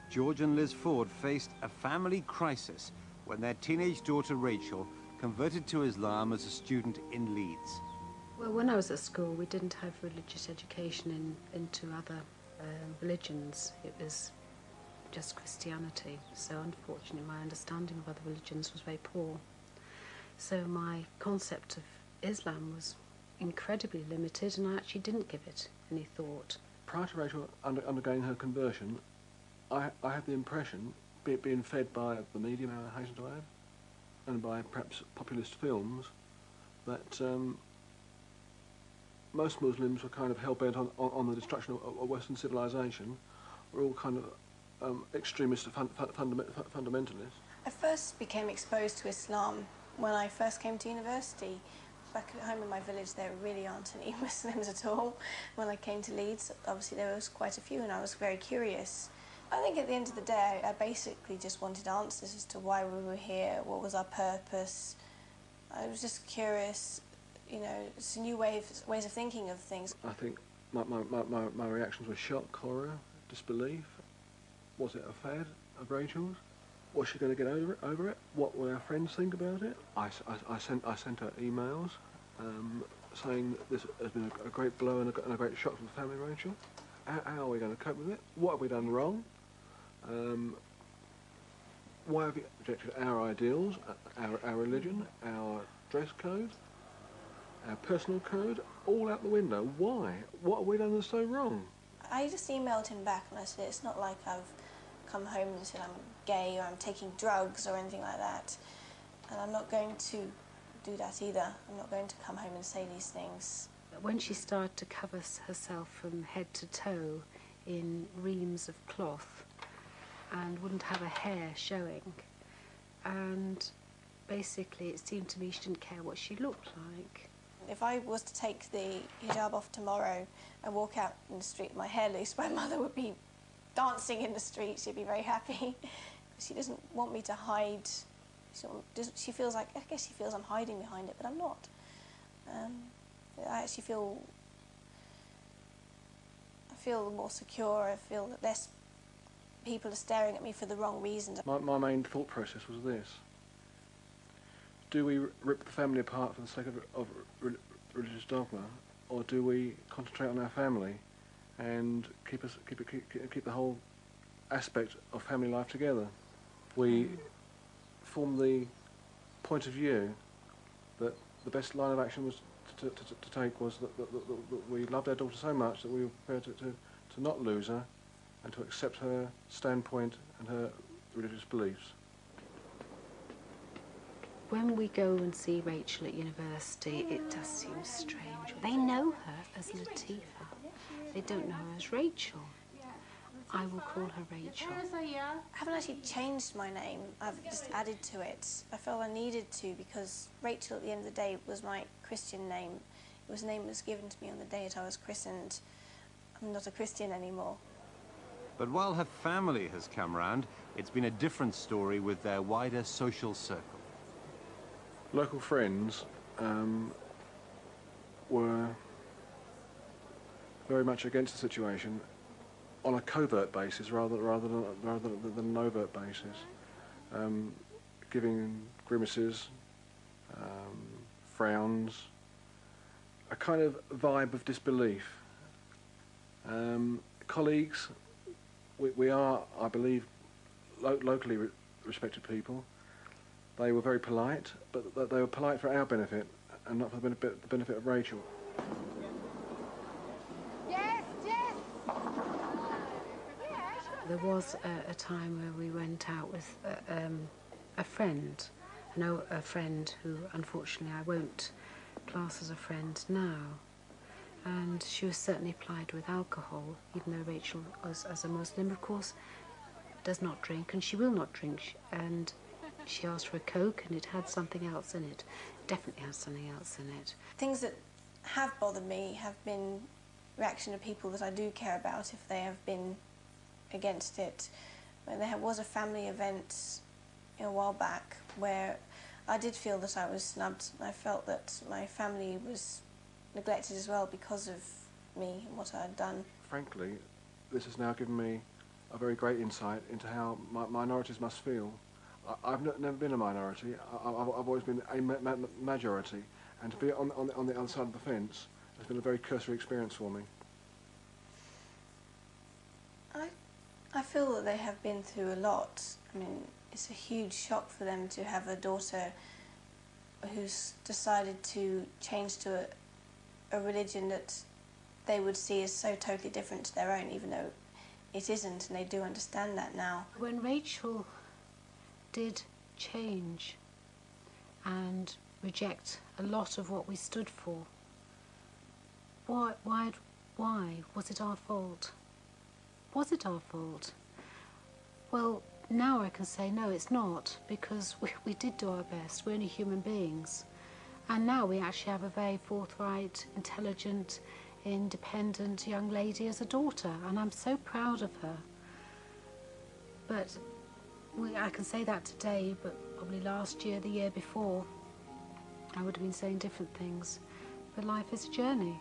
George and Liz Ford faced a family crisis when their teenage daughter Rachel converted to Islam as a student in Leeds. Well, when I was at school, we didn't have religious education into other religions. It was just Christianity. So unfortunately, my understanding of other religions was very poor. So my concept of Islam was incredibly limited, and I actually didn't give it any thought. Prior to Rachel undergoing her conversion, I had the impression, be it being fed by the medium, I hasten to add, and by perhaps populist films, that most Muslims were kind of hell-bent on the destruction of Western civilization. We're all kind of extremist fundamentalists. I first became exposed to Islam when I first came to university. Back at home in my village, there really aren't any Muslims at all. When I came to Leeds, obviously there was quite a few, and I was very curious. I think at the end of the day, I basically just wanted answers as to why we were here, what was our purpose. I was just curious, you know, it's a new ways of thinking of things. I think my reactions were shock, horror, disbelief. Was it a fad of Rachel's? Was she going to get over it? What will our friends think about it? I sent her emails saying this has been a great blow and a great shock to the family, Rachel. How are we going to cope with it? What have we done wrong? Why have we rejected our ideals, our religion, our dress code, our personal code, all out the window? Why? What have we done that's so wrong? I just emailed him back and I said, it's not like I've come home and said I'm gay or I'm taking drugs or anything like that. And I'm not going to do that either. I'm not going to come home and say these things. When she started to cover herself from head to toe in reams of cloth and wouldn't have a hair showing, and basically it seemed to me she didn't care what she looked like. If I was to take the hijab off tomorrow and walk out in the street with my hair loose, my mother would be dancing in the street. She'd be very happy. She doesn't want me to hide. She feels like, I guess she feels I'm hiding behind it, but I'm not. I actually feel more secure. I feel that less people are staring at me for the wrong reasons. My main thought process was this: do we rip the family apart for the sake of religious dogma, or do we concentrate on our family and keep the whole aspect of family life together? We formed the point of view that the best line of action was to take was that we loved our daughter so much that we were prepared to not lose her and to accept her standpoint and her religious beliefs. When we go and see Rachel at university, it does seem strange. They know her as Latifa. They don't know her as Rachel. I will call her Rachel. I haven't actually changed my name. I've just added to it. I felt I needed to because Rachel, at the end of the day, was my Christian name. It was a name that was given to me on the day that I was christened. I'm not a Christian anymore. But while her family has come round, it's been a different story with their wider social circle. Local friends were very much against the situation on a covert basis rather than an overt basis, giving grimaces, frowns, a kind of vibe of disbelief. Colleagues, we are, I believe, locally respected people. They were very polite, but they were polite for our benefit and not for the benefit of Rachel. Yes, yes. There was a time where we went out with a friend, a friend who unfortunately I won't class as a friend now. And she was certainly plied with alcohol, even though Rachel, as a Muslim, of course, does not drink, and she will not drink. And she asked for a Coke, and it had something else in it. Definitely has something else in it. Things that have bothered me have been reaction to people that I do care about if they have been against it. There was a family event a while back where I did feel that I was snubbed. I felt that my family was neglected as well because of me and what I had done. Frankly, this has now given me a very great insight into how minorities must feel. I've never been a minority. I've always been a majority, and to be on the other side of the fence has been a very cursory experience for me. I feel that they have been through a lot. I mean, it's a huge shock for them to have a daughter who's decided to change to a religion that they would see as so totally different to their own, even though it isn't, and they do understand that now. When Rachel did change and reject a lot of what we stood for, why was it our fault? Was it our fault? Well, now I can say no, it's not, because we did do our best. We're only human beings. And now we actually have a very forthright, intelligent, independent young lady as a daughter, and I'm so proud of her. But I can say that today, but probably last year, the year before, I would have been saying different things. But life is a journey.